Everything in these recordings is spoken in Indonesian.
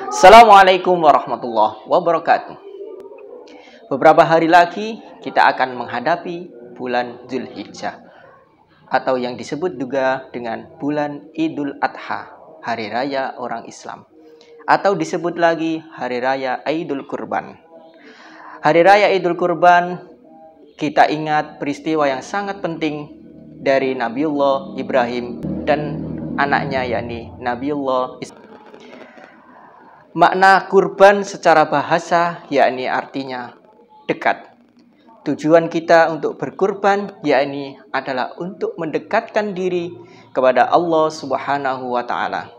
Assalamualaikum warahmatullahi wabarakatuh. Beberapa hari lagi kita akan menghadapi bulan Dzulhijjah atau yang disebut juga dengan bulan Idul Adha, hari raya orang Islam, atau disebut lagi hari raya Idul Kurban. Hari raya Idul Kurban, kita ingat peristiwa yang sangat penting dari Nabiullah Ibrahim dan anaknya, yakni Nabiullah Ismail. Makna kurban secara bahasa yakni artinya dekat. Tujuan kita untuk berkurban yakni adalah untuk mendekatkan diri kepada Allah Subhanahu wa taala.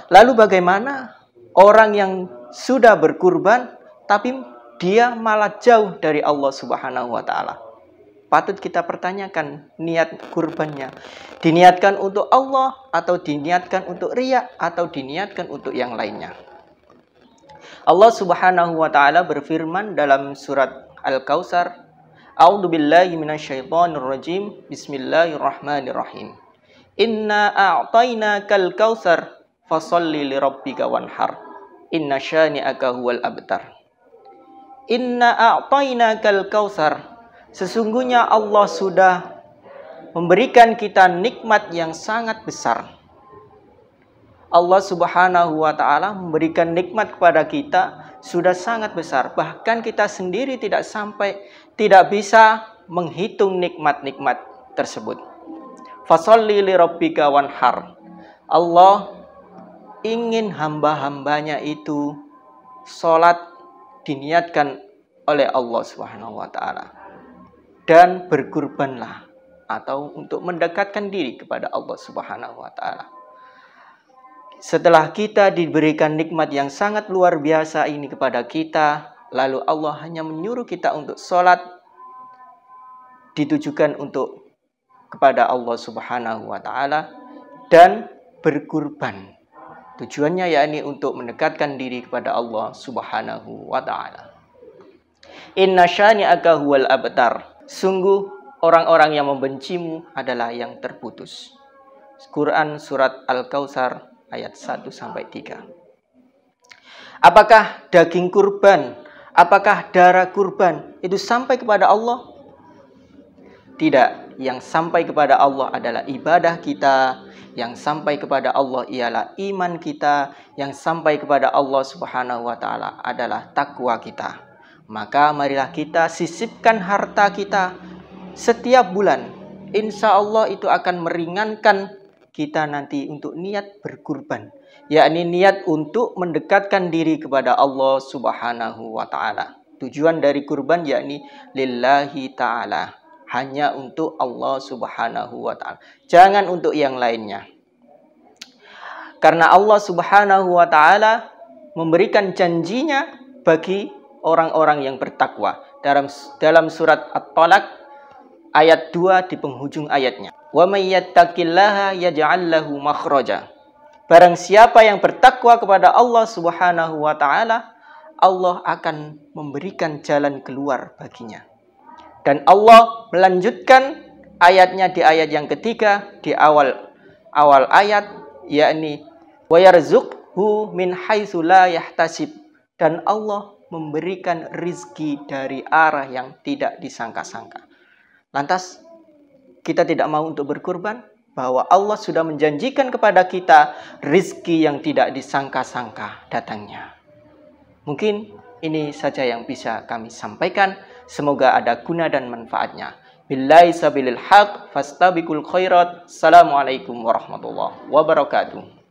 Lalu bagaimana orang yang sudah berkurban tapi dia malah jauh dari Allah Subhanahu wa taala? Patut kita pertanyakan niat kurbannya. Diniatkan untuk Allah atau diniatkan untuk riya atau diniatkan untuk yang lainnya? Allah Subhanahu wa taala berfirman dalam surat Al-Kautsar, A'udzu billahi minasyaitonir rajim. Bismillahirrahmanirrahim. Inna a'tainakal kautsar fasholli lirabbika wanhar. Inna syani'aka huwal abtar. Inna a'tainakal kautsar. Sesungguhnya Allah sudah memberikan kita nikmat yang sangat besar. Allah Subhanahu wa taala memberikan nikmat kepada kita sudah sangat besar. Bahkan kita sendiri tidak bisa menghitung nikmat-nikmat tersebut. Fasholli lirabbika wanhar. Allah ingin hamba-hambanya itu sholat diniatkan oleh Allah Subhanahu wa taala. Dan berkurbanlah atau untuk mendekatkan diri kepada Allah Subhanahu wa taala. Setelah kita diberikan nikmat yang sangat luar biasa ini kepada kita, lalu Allah hanya menyuruh kita untuk sholat ditujukan untuk kepada Allah Subhanahu wa taala dan berkurban. Tujuannya yakni untuk mendekatkan diri kepada Allah Subhanahu wa taala. Inna syani'aka huwal abtar. Sungguh orang-orang yang membencimu adalah yang terputus. Quran surat Al-Kautsar ayat 1-3. Apakah daging kurban, apakah darah kurban itu sampai kepada Allah? Tidak. Yang sampai kepada Allah adalah ibadah kita. Yang sampai kepada Allah ialah iman kita. Yang sampai kepada Allah Subhanahu wa taala adalah takwa kita. Maka marilah kita sisipkan harta kita setiap bulan. Insya Allah itu akan meringankan kita nanti untuk niat berkurban, yakni niat untuk mendekatkan diri kepada Allah Subhanahu wa taala. Tujuan dari kurban yakni lillahi taala, hanya untuk Allah Subhanahu wa taala, jangan untuk yang lainnya. Karena Allah Subhanahu wa taala memberikan janjinya bagi orang-orang yang bertakwa dalam surat At-Talaq ayat 2 di penghujung ayatnya. Wa may yattaqillaha yaj'al lahu makhraja. Barang siapa yang bertakwa kepada Allah Subhanahu wa taala, Allah akan memberikan jalan keluar baginya. Dan Allah melanjutkan ayatnya di ayat yang ketiga di awal ayat, yakni wa yarzuqhu min haitsu la yahtasib, dan Allah memberikan rizki dari arah yang tidak disangka-sangka. Lantas kita tidak mau untuk berkurban, bahwa Allah sudah menjanjikan kepada kita rizki yang tidak disangka-sangka datangnya. Mungkin ini saja yang bisa kami sampaikan. Semoga ada guna dan manfaatnya. Billahi sabilil haq fastabiqul khairat. Assalamualaikum warahmatullahi wabarakatuh.